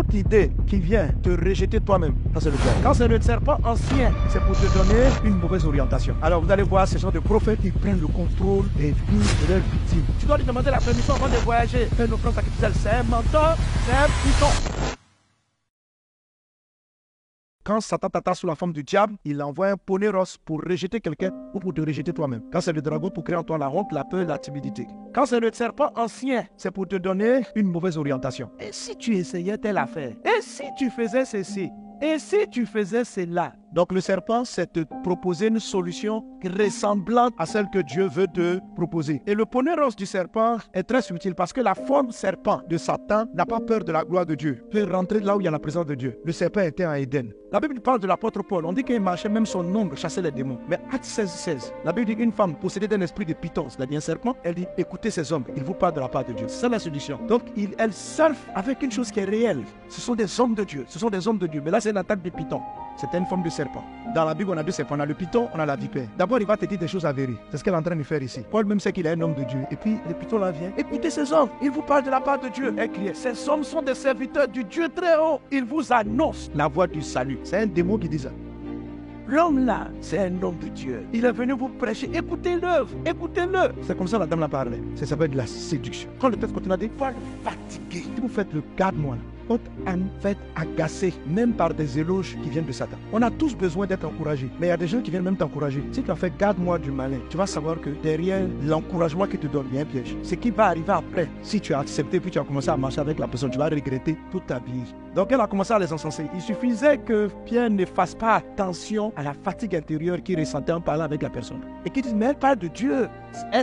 toute idée qui vient te rejeter toi-même, ça c'est le diable. Quand c'est le serpent ancien, c'est pour te donner une mauvaise orientation. Alors vous allez voir ces gens de prophètes qui prennent le contrôle des vies de leurs victimes. Tu dois lui demander la permission avant de voyager. Faire une offrande sacrificielle, c'est un mentor, c'est un python. Quand Satan t'attaque sous la forme du diable, il envoie un ponéros pour rejeter quelqu'un ou pour te rejeter toi-même. Quand c'est le dragon, pour créer en toi la honte, la peur, la timidité. Quand c'est le serpent ancien, c'est pour te donner une mauvaise orientation. Et si tu essayais telle affaire? Et si tu faisais ceci? Et si tu faisais cela? Donc le serpent, c'est te proposer une solution ressemblante à celle que Dieu veut te proposer. Et le ponéros du serpent est très subtil parce que la forme serpent de Satan n'a pas peur de la gloire de Dieu. Il peut rentrer là où il y a la présence de Dieu. Le serpent était en Éden. La Bible parle de l'apôtre Paul. On dit qu'il marchait, même son ombre chassait les démons. Mais Acte 16, la Bible dit qu'une femme possédée d'un esprit de python, c'est-à-dire un serpent, elle dit écoutez ces hommes, ils vous parlent de la part de Dieu. C'est ça la séduction. Donc elle surfe avec une chose qui est réelle. Ce sont des hommes de Dieu. Ce sont des hommes de Dieu. Mais là, c'est une attaque de python. C'était une forme de serpent. Dans la Bible, on a deux serpents. On a le python, on a la vipère. D'abord, il va te dire des choses avérées. C'est ce qu'elle est en train de faire ici. Paul même sait qu'il est un homme de Dieu. Et puis, le python là vient. Écoutez ces hommes. Ils vous parlent de la part de Dieu. Elle crie. Ces hommes sont des serviteurs du Dieu très haut. Ils vous annoncent la voie du salut. C'est un démon qui dit ça. L'homme là, c'est un homme de Dieu. Il est venu vous prêcher. Écoutez-le. Écoutez-le. C'est comme ça la dame l'a parlé. Ça s'appelle de la séduction. Quand le texte continue à dire, il faut le fatiguer. Si vous faites le garde-moi là, votre âme fait agacer, même par des éloges qui viennent de Satan. On a tous besoin d'être encouragés, mais il y a des gens qui viennent même t'encourager. Si tu as fait garde-moi du malin, tu vas savoir que derrière l'encouragement qu'il te donne, il y a un piège. Ce qui va arriver après, si tu as accepté puis tu as commencé à marcher avec la personne, tu vas regretter toute ta vie. Donc elle a commencé à les encenser. Il suffisait que Pierre ne fasse pas attention à la fatigue intérieure qu'il ressentait en parlant avec la personne. Et qu'il dise, mais elle parle de Dieu.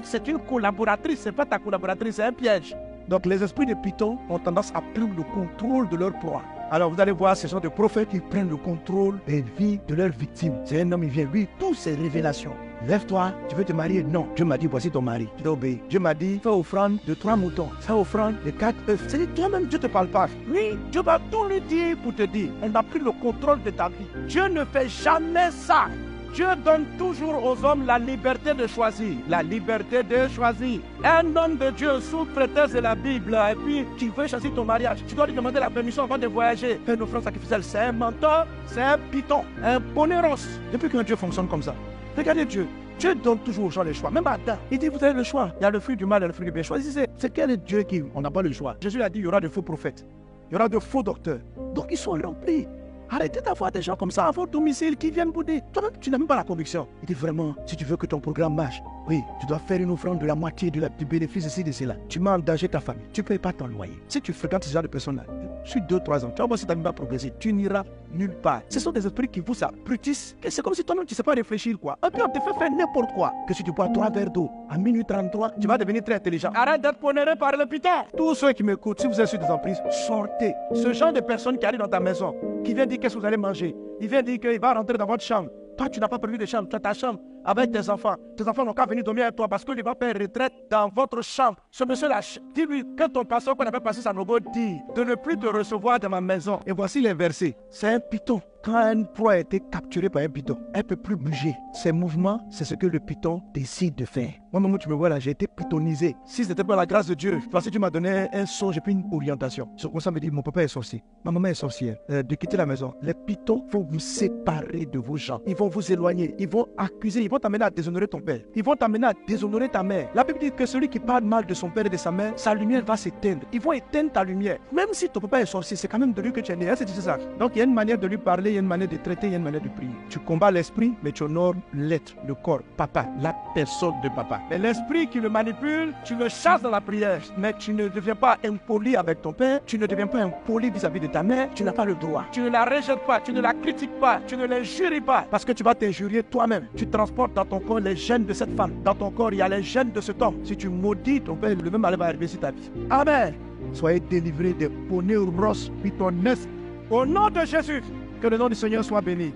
C'est une collaboratrice, c'est pas ta collaboratrice, c'est un piège. Donc les esprits de python ont tendance à prendre le contrôle de leur proie. Alors vous allez voir ces gens de prophètes qui prennent le contrôle des vies de leurs victimes. C'est un homme, il vient, lui, toutes ces révélations. Lève-toi, tu veux te marier? Non. Dieu m'a dit, voici ton mari. Tu dois obéir. Dieu m'a dit, fais offrande de 3 moutons. Fais offrande de 4 œufs. C'est toi-même, Dieu ne te parle pas. Oui, Dieu va tout lui dire pour te dire. On a pris le contrôle de ta vie. Dieu ne fait jamais ça. Dieu donne toujours aux hommes la liberté de choisir. La liberté de choisir. Un homme de Dieu sous prétexte de la Bible, et puis tu veux choisir ton mariage, tu dois lui demander la permission avant de voyager. Faire une offrande sacrificielle, c'est un mentor, c'est un python, un ponéros. Depuis que Dieu fonctionne comme ça, regardez Dieu. Dieu donne toujours aux gens le choix. Même à Adam, il dit vous avez le choix. Il y a le fruit du mal et le fruit du bien. Choisissez. C'est quel est Dieu qui... On n'a pas le choix. Jésus a dit il y aura de faux prophètes. Il y aura de faux docteurs. Donc ils sont remplis. Arrêtez d'avoir des gens comme ça à votre domicile qui viennent vous dire, toi-même tu n'as même pas la conviction. Il dit vraiment, si tu veux que ton programme marche, oui, tu dois faire une offrande de la moitié du bénéfice ici de cela. Tu mets en danger ta famille, tu ne payes pas ton loyer. Si tu fréquentes ce genre de personnes-là, sur 2-3 ans, tu vas voir si ta vie va progresser, tu n'iras nulle part. Ce sont des esprits qui vous abrutissent. C'est comme si toi-même tu ne sais pas réfléchir quoi. Et puis on te fait faire n'importe quoi. Que si tu bois 3 verres d'eau à minuit 33, tu vas devenir très intelligent. Arrête d'être ponéré par le python. Tous ceux qui m'écoutent, si vous êtes sur des emprises, sortez. Ce genre de personnes qui arrivent dans ta maison, qui vient dire qu'est-ce que vous allez manger. Il vient dire qu'il va rentrer dans votre chambre. Toi, tu n'as pas prévu de chambre. Tu as ta chambre avec tes enfants. Tes enfants n'ont qu'à venir dormir avec toi parce qu'il va faire retraite dans votre chambre. Ce monsieur-là, dis-lui que ton pasteur qu'on avait passé sa nobo dit de ne plus te recevoir dans ma maison. Et voici les versets. C'est un python. Quand une proie a été capturée par un python, elle ne peut plus bouger. Ses mouvements, c'est ce que le python décide de faire. Moi, maman, tu me vois là, j'ai été pythonisé. Si ce n'était pas la grâce de Dieu, parce que tu m'as donné un songe et puis une orientation. Ce qu'on me dit, mon papa est sorcier, ma maman est sorcière, de quitter la maison. Les pythons vont vous séparer de vos gens. Ils vont vous éloigner. Ils vont accuser. Ils vont t'amener à déshonorer ton père. Ils vont t'amener à déshonorer ta mère. La Bible dit que celui qui parle mal de son père et de sa mère, sa lumière va s'éteindre. Ils vont éteindre ta lumière. Même si ton papa est sorcier, c'est quand même de lui que tu es né. C'est ça. Donc il y a une manière de lui parler, il y a une manière de traiter, il y a une manière de prier. Tu combats l'esprit, mais tu honores l'être, le corps, papa, la personne de papa. Mais l'esprit qui le manipule, tu le chasses dans la prière. Mais tu ne deviens pas impoli avec ton père, tu ne deviens pas impoli vis-à-vis de ta mère, tu n'as pas le droit. Tu ne la rejettes pas, tu ne la critiques pas, tu ne l'injuries pas. Parce que tu vas t'injurier toi-même. Tu transportes dans ton corps les gènes de cette femme. Dans ton corps, il y a les gènes de cet homme. Si tu maudis ton père, le même mal va arriver sur ta vie. Amen. Soyez délivrés des poneros pythonesques. Au nom de Jésus, que le nom du Seigneur soit béni.